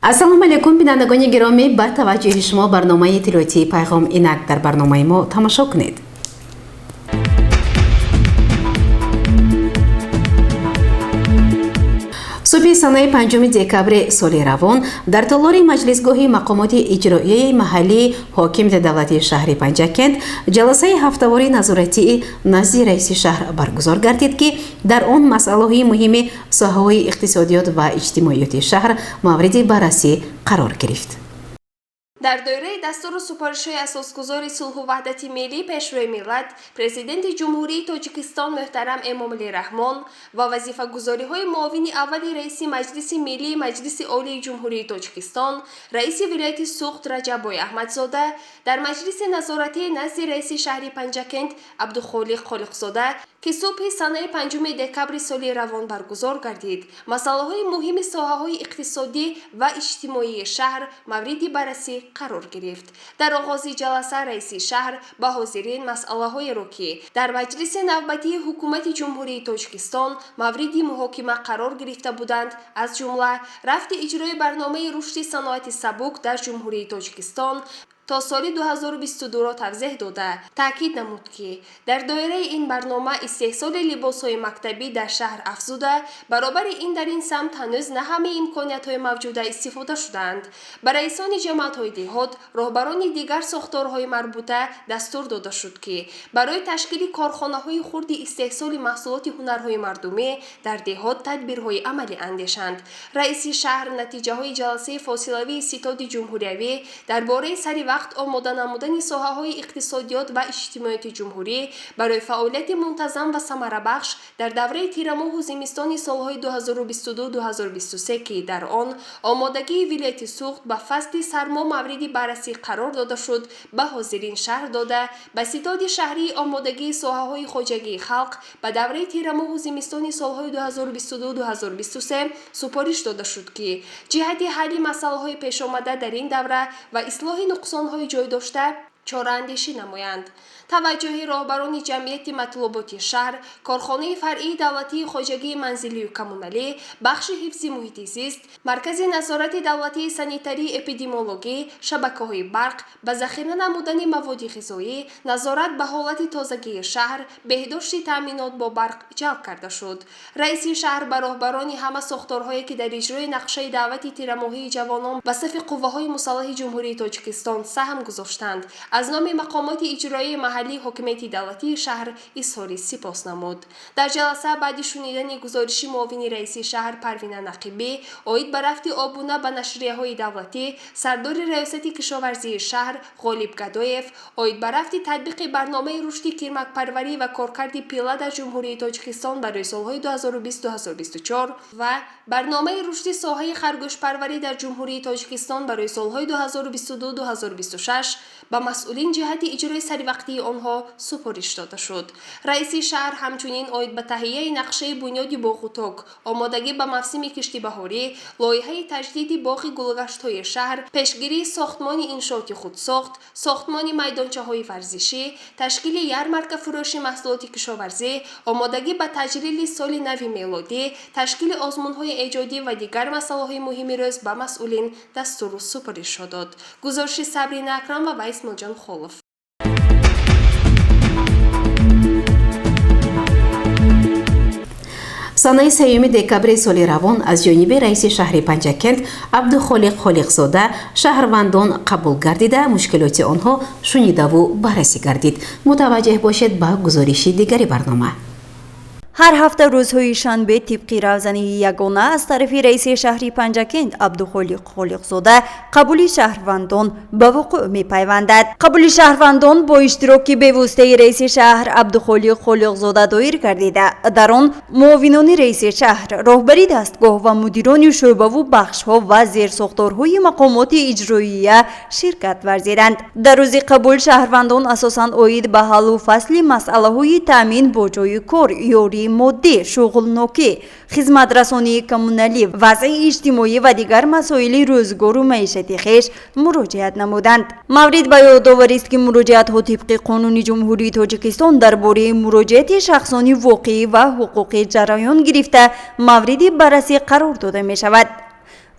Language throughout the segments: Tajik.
ассалому алайкум бинандагони гиромӣ, ба таваҷҷӯҳи шумо барномаи иттилоотии пайғом инак дар барномаи мо тамошо кунед. субҳи санаи 5 декабри соли равон дар толори маҷлисгоҳи мақомоти иҷроияи маҳаллии ҳокимияти давлатии шаҳри Панҷакент ҷаласаи ҳафтавори назоратии назди раиси шаҳр баргузор гардид, ки дар он масъалаҳои муҳими соҳаҳои иқтисодиёт ва иҷтимоиёти шаҳр мавриди баррасӣ қарор гирифт. дар доираи дастуру супоришҳои асосгузори сулҳу ваҳдати миллӣ пешрӯи миллат, президенти ҷумҳурии Тоҷикистон муҳтарам Эмомалӣ Раҳмон ва вазифагузориҳои муовини аввали раиси Маҷлиси Миллии Маҷлиси Олии Ҷумҳурии Тоҷикистон, раиси вилояти Суғд Раҷаббой Аҳмадзода дар маҷлиси назоратии назди раиси шаҳри Панҷакент Абдухолиқ Холиқзода, ки субҳи санаи 5 декабри соли равон баргузор гардид, масъалаҳои муҳими соҳаҳои иқтисодӣ ва иҷтимоии шаҳр мавриди баррасӣ қарор гирифт. дар оғози ҷаласа раиси шаҳр ба ҳозирин масъалаҳоеро, ки дар маҷлиси навбатии ҳукумати ҷумҳурии Тоҷикистон мавриди муҳокима қарор гирифта буданд, аз ҷумла рафти иҷрои барномаи рушди саноати сабук дар ҷумҳурии Тоҷикистон то соли 2022-ро тавзеҳ дода, таъкид намуд, ки дар доираи ин барнома истеҳсоли либосҳои мактабӣ дар шаҳр афзуда, баробари ин дар ин самт ҳанӯз на ҳамаи имкониятҳои мавҷуда истифода шудаанд. Ба раисони ҷамъиятҳои деҳот, роҳбарони дигар сохторҳои марбута дастур дода шуд, ки барои ташкили корхонаҳои хурди истеҳсоли маҳсулоти ҳунарҳои мардумӣ дар деҳот тадбирҳои амалӣ андешанд. раиси шаҳр натиҷаҳои ҷаласаи фосилавии ситоди ҷумҳуриявӣ дар бораи сари вақт омода намудани соҳаҳои иқтисодиёт ва иҷтимоияти ҷумҳурӣ барои фаъолияти мунтазам ва самарабахш дар давраи тирамоҳу зимистони солҳои 2022-2023, ки дар он омодагии вилояти Суғд ба фасли сармо мавриди баррасӣ қарор дода шуд, ба ҳозирин шаҳр дода, ба ситоди шаҳрии омодагии соҳаҳои хоҷагии халқ ба давраи тирамоҳу зимистони солҳои 2022-2023 супориш дода шуд, ки ҷиҳати ҳалли масъалаҳои пешомада дар ин давра ва ислоҳи нуқсонҳои ҷойдошта чораандешӣ намоянд. таваҷҷӯҳи роҳбарони ҷамъияти матлуботи шаҳр, корхонаи фаръии давлатии хоҷагии манзилию коммуналӣ, бахши ҳифзи муҳити зист, маркази назорати давлатии санитарии эпидемиологӣ, шабакаҳои барқ, ба захира намудани маводи ғизоӣ, назорат ба ҳолати тозагии шаҳр, беҳдошти таъминот бо барқ ҷалб карда шуд. раиси шаҳр ба роҳбарони ҳама сохторҳое, ки дар иҷрои нақшаи даъвати тирамоҳии ҷавонон ба сафи қувваҳои мусаллаҳи ҷумҳурии Тоҷикистон саҳм гузоштанд, аз номи мақомоти иҷроии маҳаллии ҳокимияти давлатии шаҳр изҳори сипос намуд. дар ҷаласа баъди шунидани гузориши муовини раиси шаҳр Парвина Нақибӣ оид ба рафти обуна ба нашрияҳои давлатӣ, сардори раёсати кишоварзии шаҳр Ғолиб Гадоев оид ба рафти татбиқи барномаи рушди кирмакпарварӣ ва коркарди пилла дар ҷумҳурии Тоҷикистон барои солҳои 2020-2024 ва барномаи рушди соҳаи харгӯшпарварӣ дар ҷумҳурии Тоҷикистон барои солҳои 2022-2026 ба масъулин ҷиҳати иҷрои саривақтии онҳо супориш дода шуд. раиси шаҳр ҳамчунин оид ба таҳияи нақшаи бунёди боғу ток, омодагӣ ба мавсими кишти баҳорӣ, лоиҳаи таҷдиди боғи гулгаштҳои шаҳр, пешгирии сохтмони иншооти худсохт, сохтмони майдончаҳои варзишӣ, ташкили ярмарка фурӯши маҳсулоти кишоварзӣ, омодагӣ ба таҷрили соли нави мелодӣ, ташкили озмунҳои эҷодӣ ва дигар масъалаҳои муҳими рӯз ба масъулин дастуру супоришҳо дод. гузориши Сабрина Акрам ва Исмоҷон Холов. санаи 3 декабри соли равон аз ҷониби раиси шаҳри Панҷакент Абдухолиқ Холиқзода шаҳрвандон қабул гардида, мушкилоти онҳо шунидаву баррасӣ гардид. мутаваҷҷеҳ бошед ба гузориши дигари барнома. ҳар ҳафта рӯзҳои шанбе тибқи равзани ягона аз тарафи раиси шаҳри Панҷакент Абдухолиқ Холиқзода қабули шаҳрвандон ба вуқӯъ мепайвандад. қабули шаҳрвандон бо иштироки бевоситаи раиси шаҳр Абдухолиқ Холиқзода доир гардида, дар он муовинони раиси шаҳр, роҳбари дастгоҳ ва мудирони шӯъбаву бахшҳо ва зерсохторҳои мақомоти иҷроия ширкат варзиданд. дар рӯзи қабул шаҳрвандон асосан оид ба ҳаллу фасли масъалаҳои таъмин бо ҷойи кор, ёрии моддӣ, шуғулнокӣ, хизматрасонии коммуналӣ, вазъи иҷтимоӣ ва дигар масоили рӯзгору маишати хеш муроҷиат намуданд. маврид ба ёдоварист, ки муроҷиатҳо тибқи Қонуни Ҷумҳурии Тоҷикистон дар бораи муроҷиати шахсони воқеӣ ва ҳуқуқӣ ҷараён гирифта, мавриди баррасӣ қарор дода мешавад.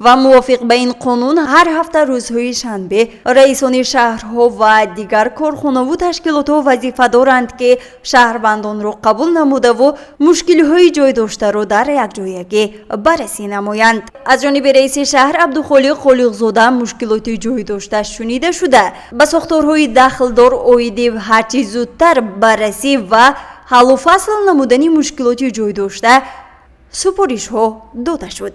و موافق به این قانون هر هفته روزهای شنبه رئیسان شهرها و دیگر کارخانه و تشکیلات ها وظیفه دارند که شهروندان را قبول نموده و مشکلی های جای داشته را در یک جایگی بررسی نمایند. از جانب رئیس شهر عبدالخالق خالقزاده مشکلات جای داشته شنیده شده، به ساختارهای داخلدار اویده هرچی زودتر بررسی و حل و فصل نمودن مشکلات جای داشته سپارش ها داده شد.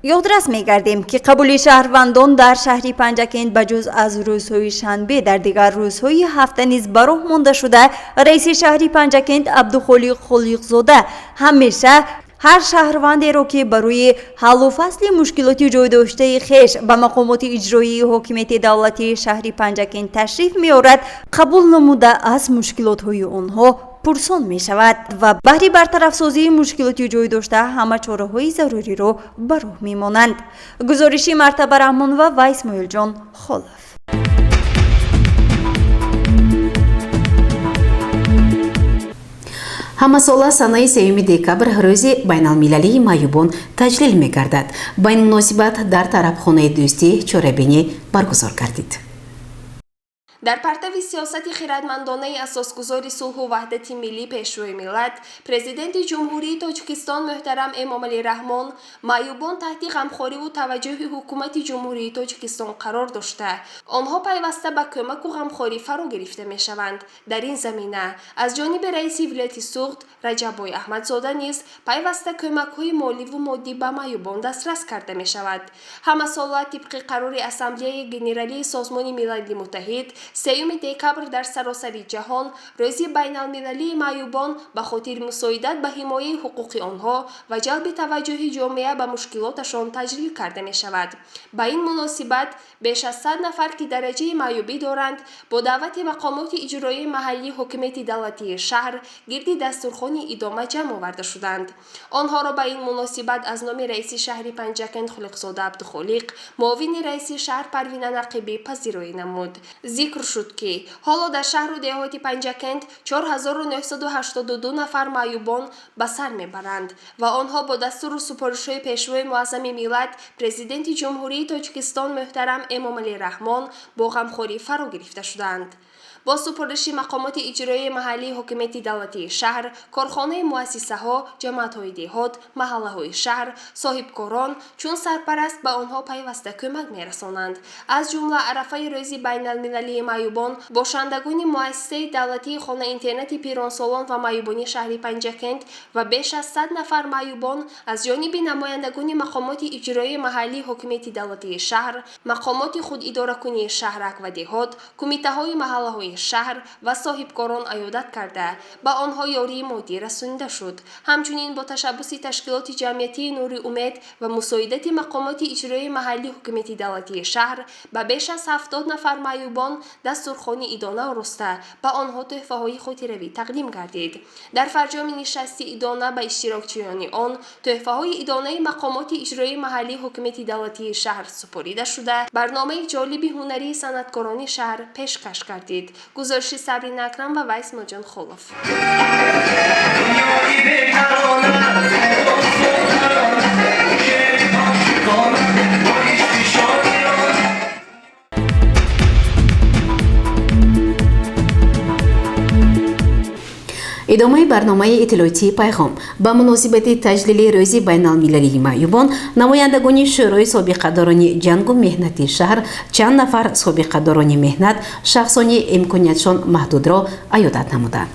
یادرس می‌گردیم که قبول شهروندان در شهر پنجکند بجز از روزهای شنبه در دیگر روزهای هفته نیز براه مانده شده. رئیس شهر پنجکند عبدالخالق خالقزاده همیشه هر شهروندی را که برای حل و فصل مشکلات جای داشته خویش به مقامات اجرایی حاکمیت دولتی شهر پنجکند تشریف می‌آورد، قبول نموده از مشکلات های آنها پرسان می شود و بهر برطرف سازی مشکلات جای داشته همه چاره های ضروری را بر راه می مانند. گزارشی مرتبه رحمان و اسماعیل جان خلف. ҳамасола санаи 3 декабр рӯзи байналмилалии маъюбон таҷлил мегардад. ба ин муносибат дар тарабхонаи дӯстӣ чорабинӣ баргузор гардид. дар партави сиёсати хиратмандонаи асосгузори сулҳу ваҳдати миллӣ пешрӯи миллат, президенти ҷумҳурии Тоҷикистон муҳтарам Эмомалӣ Раҳмон маъюбон таҳти ғамхориву таваҷҷӯҳи ҳукумати ҷумҳурии Тоҷикистон қарор дошта, онҳо пайваста ба кӯмаку ғамхорӣ фаро гирифта мешаванд. дар ин замина аз ҷониби раиси вилояти Суғд Раҷаббой Аҳмадзода низ пайваста кӯмакҳои моливу моддӣ ба маъюбон дастрас карда мешавад. ҳамасола тибқи қарори Ассамблеяи генералии Созмони Милали Муттаҳид 3 декабр дар саросари ҷаҳон рӯзи байналмилалии маъюбон ба хотири мусоидат ба ҳимояи ҳуқуқи онҳо ва ҷалби таваҷҷӯҳи ҷомеа ба мушкилоташон таҷлил карда мешавад. ба ин муносибат беш аз 100 нафар ки дараҷаи маъюбӣ доранд бо даъвати мақомоти иҷроии маҳаллии ҳокимияти давлатии шаҳр гирди дастурхони идома ҷамъ оварда шуданд. онҳоро ба ин муносибат аз номи раиси шаҳри Панҷакент Холиқзода Абдухолиқ, муовини раиси шаҳр Парвина Нақибӣ пазироӣ намуд. зикр шуд ки ҳоло дар шаҳру деҳоти Панҷакент 4982 нафар маъюбон ба сар мебаранд ва онҳо бо дастуру супоришҳои пешвои муаззами миллат президенти ҷумҳурии Тоҷикистон муҳтарам Эмомалӣ Раҳмон бо ғамхорӣ фаро гирифта шуданд. бо супориши мақомоти иҷроии маҳаллии ҳокимияти давлатии шаҳр, корхонаи муассисаҳо, ҷамъиятҳои деҳот, маҳаллаҳои шаҳр, соҳибкорон чун сарпараст ба онҳо пайваста кӯмак мерасонанд. аз ҷумла арафаи рӯзи байналмилалии маъюбон бошандагони муассисаи давлатии хона интернети пиронсолон ва маъюбони шаҳри Панҷакент ва беш аз 100 нафар маъюбон аз ҷониби намояндагони мақомоти иҷроии маҳаллии ҳокимияти давлатии шаҳр, мақомоти худидоракунии шаҳрак ва деҳот, кумитаҳои маҳаллаҳои шаҳр ва соҳибкорон аёдат карда ба онҳо ёрии моддӣ расонида шуд. ҳамчунин бо ташаббуси ташкилоти ҷамъиятии Нури Умед ва мусоидати мақомоти иҷроии маҳаллии ҳокимияти давлатии шаҳр ба беш аз 70 нафар маъюбон дастурхони идона ороста ба онҳо тӯҳфаҳои хотиравӣ тақдим гардид. дар фарҷоми нишасти идона ба иштирокчиёни он тӯҳфаҳои идонаи мақомоти иҷроии маҳаллии ҳокимияти давлатии шаҳр супорида шуда, барномаи ҷолиби ҳунарии санъаткорони шаҳр пешкаш гардид. گزارشی صبرین اکرم و اسماعیل جان خلف. идомаи барномаи иттилоотии пайғом. ба муносибати таҷлили рӯзи байналмилалии маъюбон, намояндагони шӯрои собиқадорони ҷангу меҳнати шаҳр чанд нафар собиқадорони меҳнат шахсони имкониятшон маҳдудро аёдат намуданд.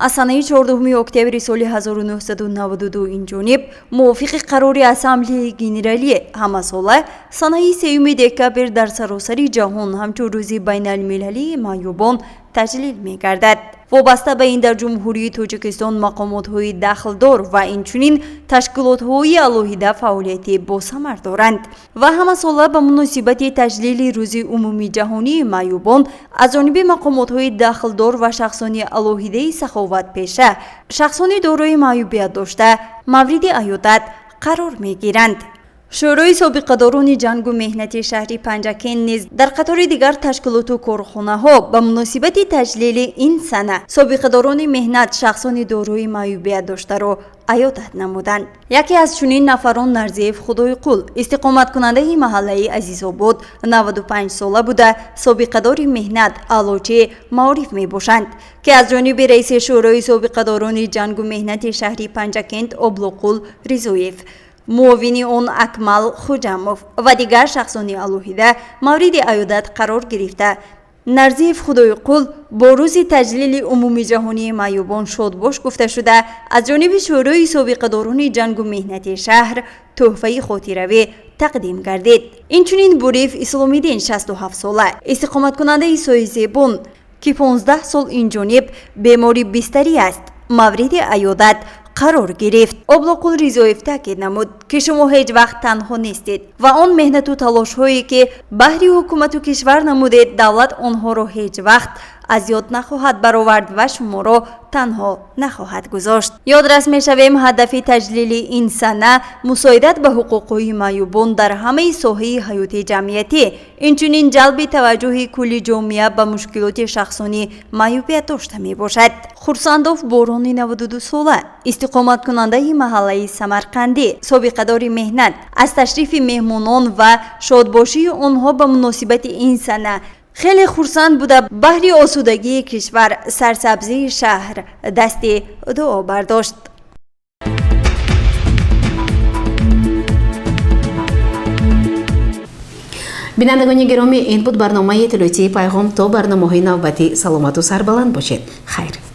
از سنه 14 اکتبر سال 1992 اینجانب موافق قرار اسامبلی گنرالی همساله سنه 3 دکبر در سراسر جهان همچون روز بین المللی معیوبان تجلیل می گردد. وابسته به این در جمهوری تاجیکستان مقامات های دخلدار و اینچنین تشکیلات های علاهیده فعالیت باثمر دارند و همه ساله به مناسبت تجلیل روز عمومی جهانی معیوبان از جانب مقامات های دخلدار و شخصان علاهیده سخاوت پیشه شخصان دارای معیوبیت داشته مورد عیادت قرار می گیرند. шӯрои собиқадорони ҷангу меҳнати шаҳри Панҷакент низ дар қатори дигар ташкилоту корхонаҳо ба муносибати таҷлили ин сана собиқадорони меҳнат шахсони дорои маъюбият доштаро аёдат намуданд. яке аз чунин нафарон Нарзиев Худойқул истиқоматкунандаи маҳаллаи Азизобод 95 сола буда собиқадори меҳнат аълочи маориф мебошанд ки аз ҷониби раиси шӯрои собиқадорони ҷангу меҳнати шаҳри Панҷакент Облоқул Ризоев, муовини он Акмал Хуҷамов ва дигар шахсони алоҳида мавриди аёдат қарор гирифта, Нарзиев Худойқул бо рӯзи таҷлили умуми ҷаҳонии маъюбон шодбош гуфта шуда аз ҷониби шӯрои собиқадорони ҷангу меҳнати шаҳр тӯҳфаи хотиравӣ тақдим гардид. Инчунин Буриф Исломиддин 67 сола истиқоматкунандаи соҳаи зебон ки 15 сол инҷониб бемори бистарӣ аст, мавриди аёдат қарор гирифт. Облоқул Ризоев таъкид намуд ки шумо ҳеҷ вақт танҳо нестед ва он меҳнату талошҳое ки баҳри ҳукумату кишвар намудед, давлат онҳоро ҳеҷ вақт аз ёд нахоҳад баровард ва шуморо танҳо нахоҳад гузошт. ёдрас мешавем ҳадафи таҷлили ин сана мусоидат ба ҳуқуқҳои маъюбон дар ҳамаи соҳаи ҳаёти ҷамъиятӣ, инчунин ҷалби таваҷҷӯҳи кулли ҷомеа ба мушкилоти шахсони маъюбият дошта мебошад. Хурсандов Борони 92 сола истиқоматкунандаи маҳаллаи Самарқандӣ собиқадори меҳнат аз ташрифи меҳмонон ва шодбошии онҳо ба муносибати ин сана хеле хурсанд буда баҳри осудагии кишвар, сарсабзии шаҳр дасти дуо бардошт. бинандагони гиромӣ, ин буд барномаи иттилоотии Пайғом. То барномаҳои навбатӣ саломату сарбаланд бошед. хайр.